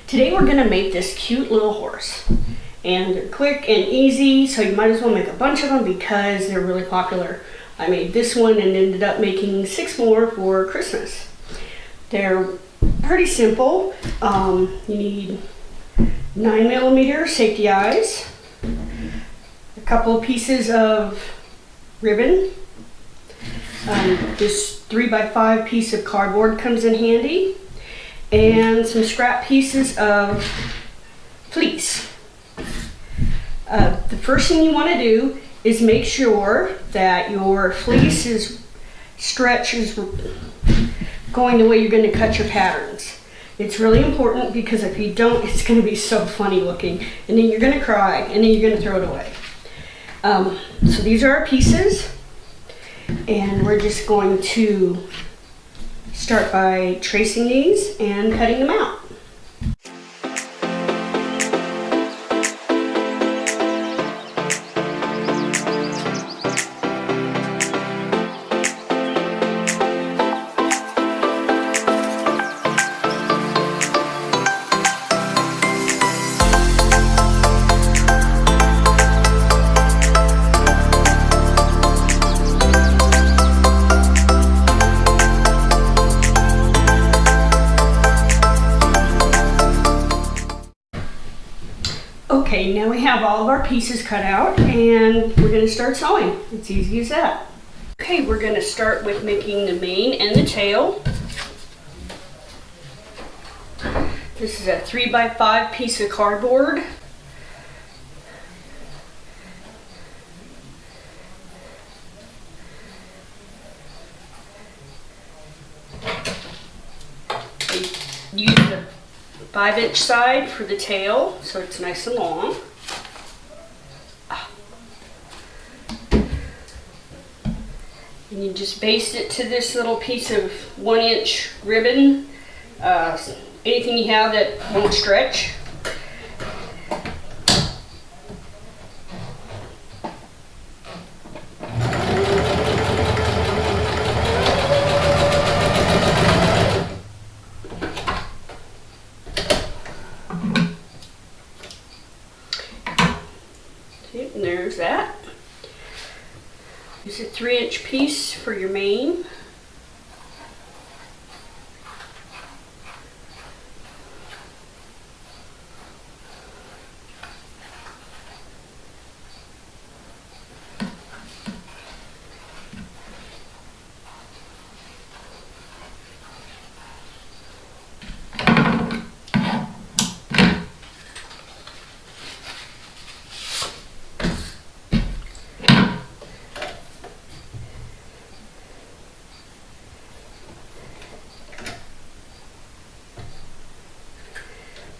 Today we're going to make this cute little horse. And they're quick and easy, so you might as well make a bunch of them because they're really popular. I made this one and ended up making 6 more for Christmas. They're pretty simple. You need 9mm safety eyes, a couple of pieces of ribbon. This 3x5 piece of cardboard comes in handy, and some scrap pieces of fleece. The first thing you want to do is make sure that your fleece stretch is going the way you're going to cut your patterns. It's really important because if you don't, it's going to be so funny looking, and then you're going to cry, and then you're going to throw it away. So these are our pieces, and we're just going to start by tracing these and cutting them out. Okay, now we have all of our pieces cut out and we're going to start sewing. It's easy as that. Okay, we're going to start with making the mane and the tail. This is a 3x5 piece of cardboard. Use the 5-inch side for the tail, so it's nice and long. And you just baste it to this little piece of 1-inch ribbon. Anything you have that won't stretch. And there's that. Use a 3-inch piece for your mane.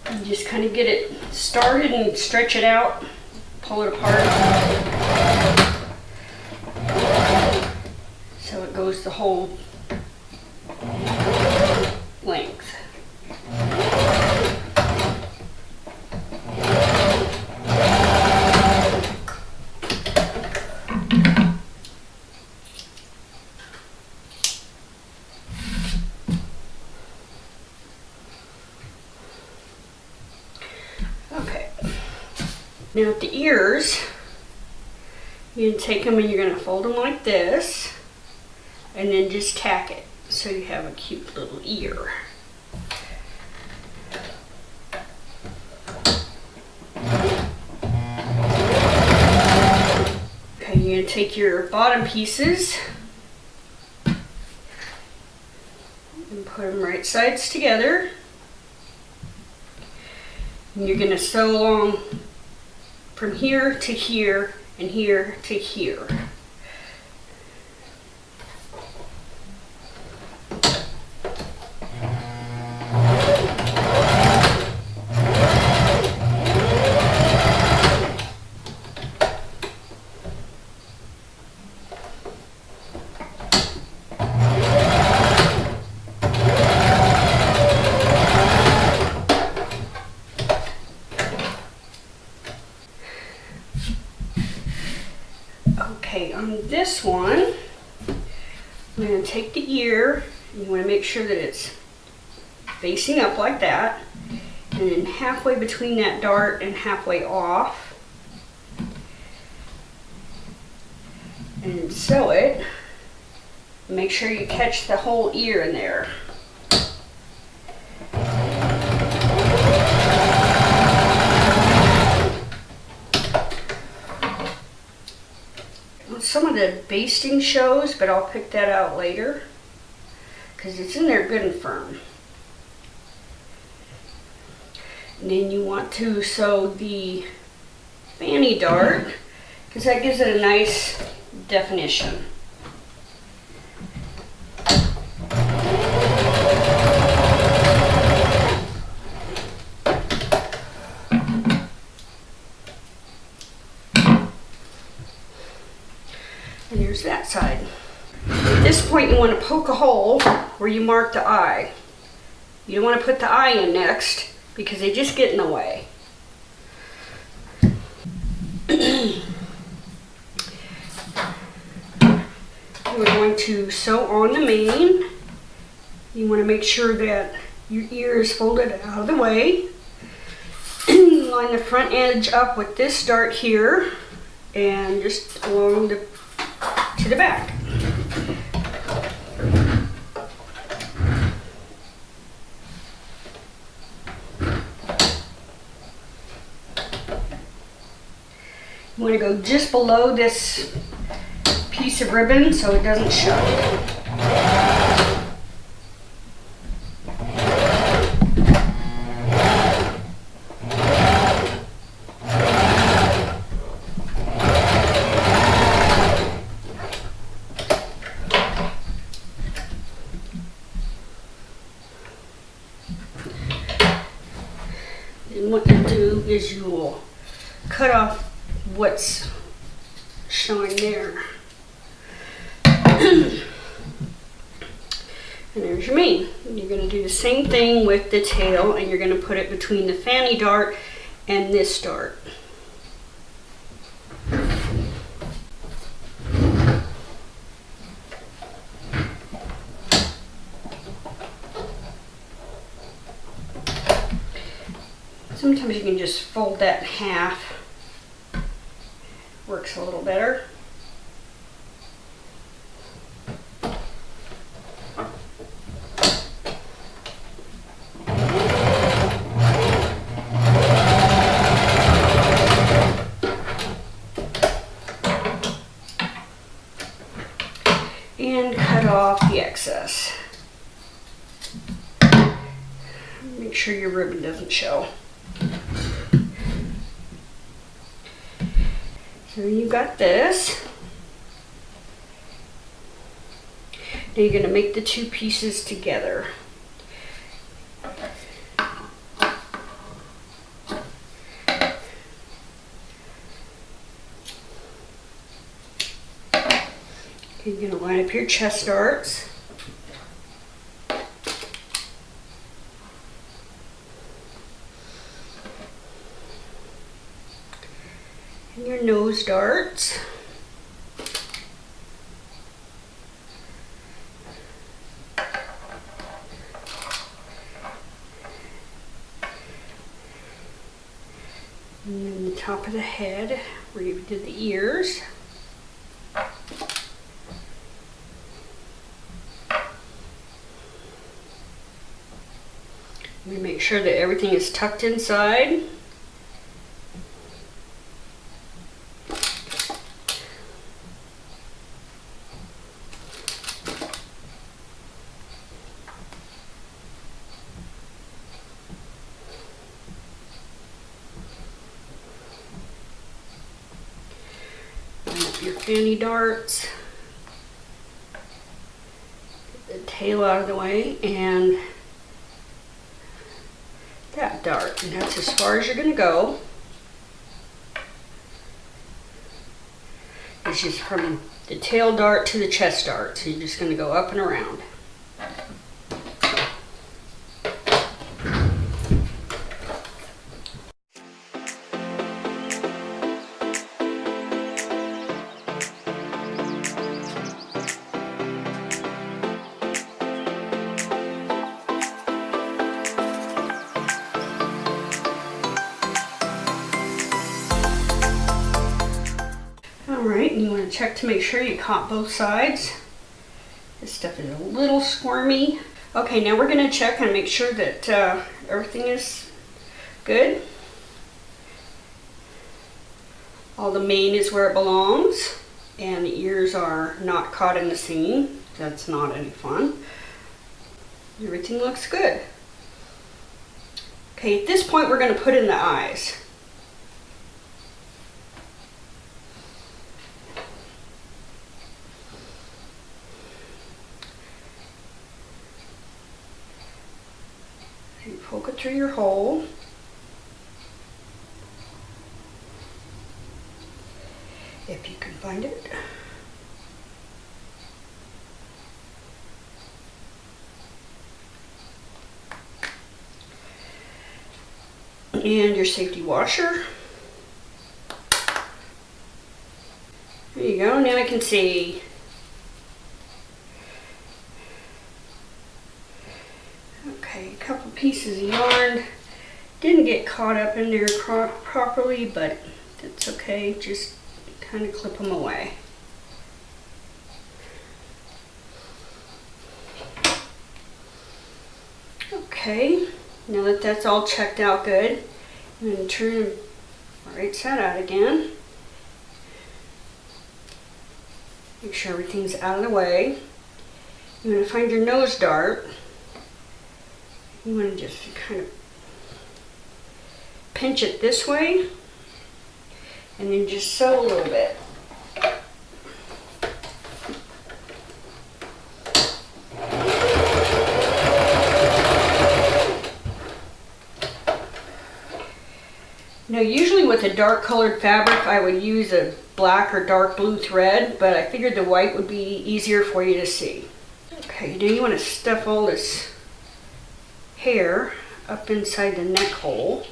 You just kind of get it started and stretch it out, pull it apart, so it goes the whole length. Okay, now at the ears, you're going to take them and you're going to fold them like this, and then just tack it so you have a cute little ear. Okay, you're going to take your bottom pieces and put them right sides together. And you're going to sew along from here to here and here to here. Okay, on this one, I'm going to take the ear, and you want to make sure that it's facing up like that, And then halfway between that dart and halfway off. And then sew it. Make sure you catch the whole ear in there. Some of the basting shows, but I'll pick that out later because it's in there good and firm. And then you want to sew the fanny dart because that gives it a nice definition. And here's that side. At this point you want to poke a hole where you mark the eye. You don't want to put the eye in next because they just get in the way. We're going to sew on the mane. You want to make sure that your ear is folded out of the way. Line the front edge up with this dart here and just along the to the back. You want to go just below this piece of ribbon so it doesn't show. And what you do is you will cut off what's showing there. And there's your mane. And you're going to do the same thing with the tail, and you're going to put it between the fanny dart and this dart. Sometimes you can just fold that in half. Works a little better. And cut off the excess. Make sure your ribbon doesn't show. So you got this. Now you're going to make the two pieces together. You're going to line up your chest darts. And your nose darts. And then the top of the head where you did the ears. We make sure that everything is tucked inside. Your fanny darts, get the tail out of the way, and that dart, and that's as far as you're going to go. It's just from the tail dart to the chest dart, so you're just going to go up and around. check to make sure you caught both sides. This stuff is a little squirmy. Okay, now we're going to check and make sure that everything is good. All the mane is where it belongs, and the ears are not caught in the seam. That's not any fun. Everything looks good. Okay, at this point we're going to put in the eyes. You poke it through your hole. If you can find it. And your safety washer. There you go. Now I can see. Okay, a couple pieces of yarn didn't get caught up in there properly, but that's okay. Just kind of clip them away. Okay, now that that's all checked out good, I'm going to turn the right side out again. Make sure everything's out of the way. You're going to find your nose dart. You want to just kind of pinch it this way, and then just sew a little bit. Now usually with a dark colored fabric I would use a black or dark blue thread, but I figured the white would be easier for you to see. Okay, now you want to stuff all this hair up inside the neck hole.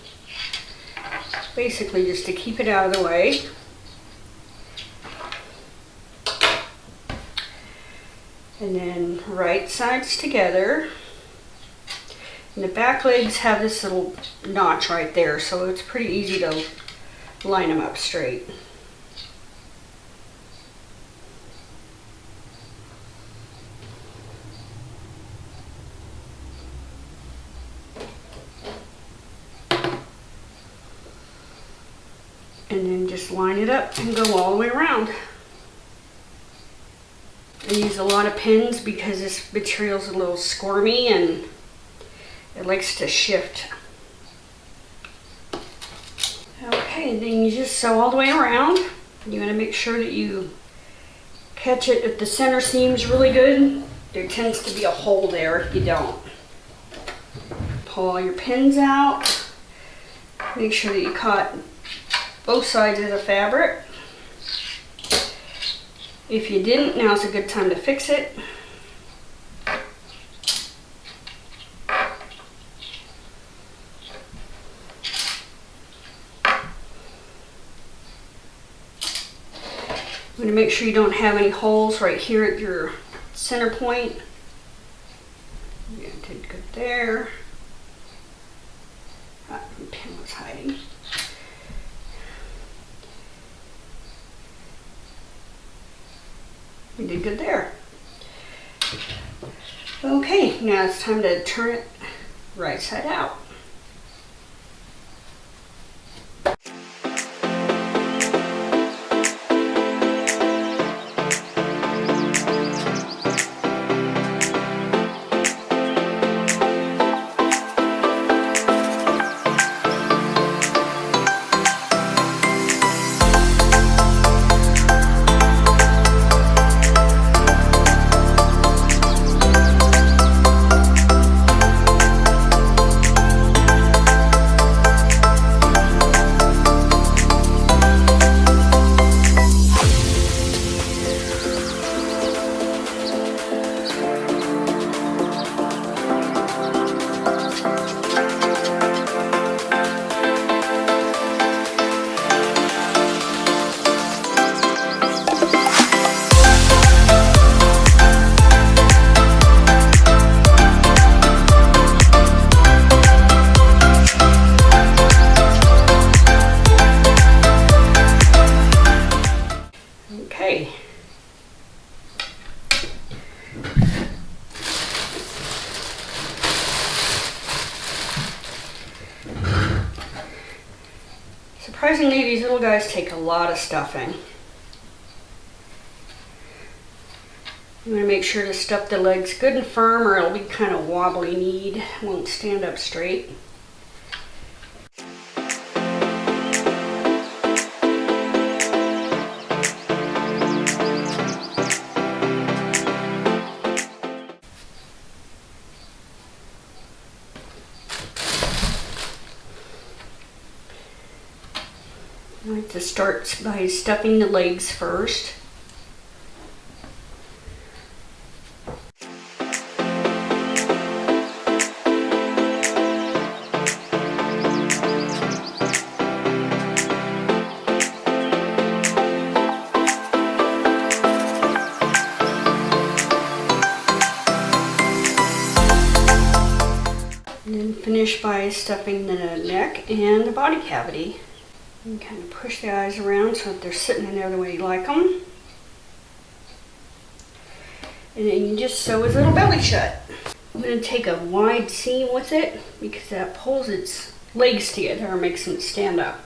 Basically just to keep it out of the way. And then right sides together. And the back legs have this little notch right there, so it's pretty easy to line them up straight. And then just line it up and go all the way around. I use a lot of pins because this material is a little squirmy and it likes to shift. Okay, and then you just sew all the way around. You want to make sure that you catch it if the center seam's really good. There tends to be a hole there if you don't. Pull all your pins out. Make sure that you caught both sides of the fabric. If you didn't, now's a good time to fix it. I'm going to make sure you don't have any holes right here at your center point. Yeah, did good there. Ah, the pin was hiding. We did good there. Okay, now it's time to turn it right side out. Surprisingly, these little guys take a lot of stuffing. You want to make sure to stuff the legs good and firm, or it'll be kind of wobbly kneed, won't stand up straight. I like to start by stuffing the legs first. And then finish by stuffing the neck and the body cavity. And kind of push the eyes around so that they're sitting in there the way you like them. And then you just sew his little belly shut. I'm going to take a wide seam with it because that pulls its legs together and makes them stand up.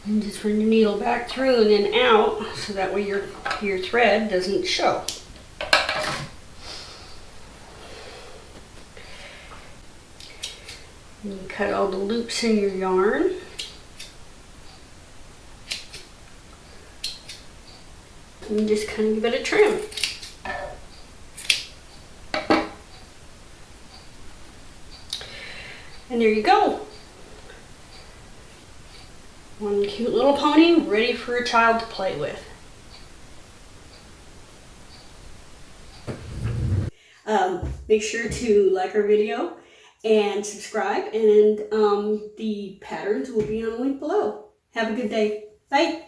And just run your needle back through and then out, so that way your thread doesn't show. And you cut all the loops in your yarn. And just kind of give it a trim. And there you go. One cute little pony ready for a child to play with. Make sure to like our video and subscribe, and the patterns will be on the link below. Have a good day. Bye.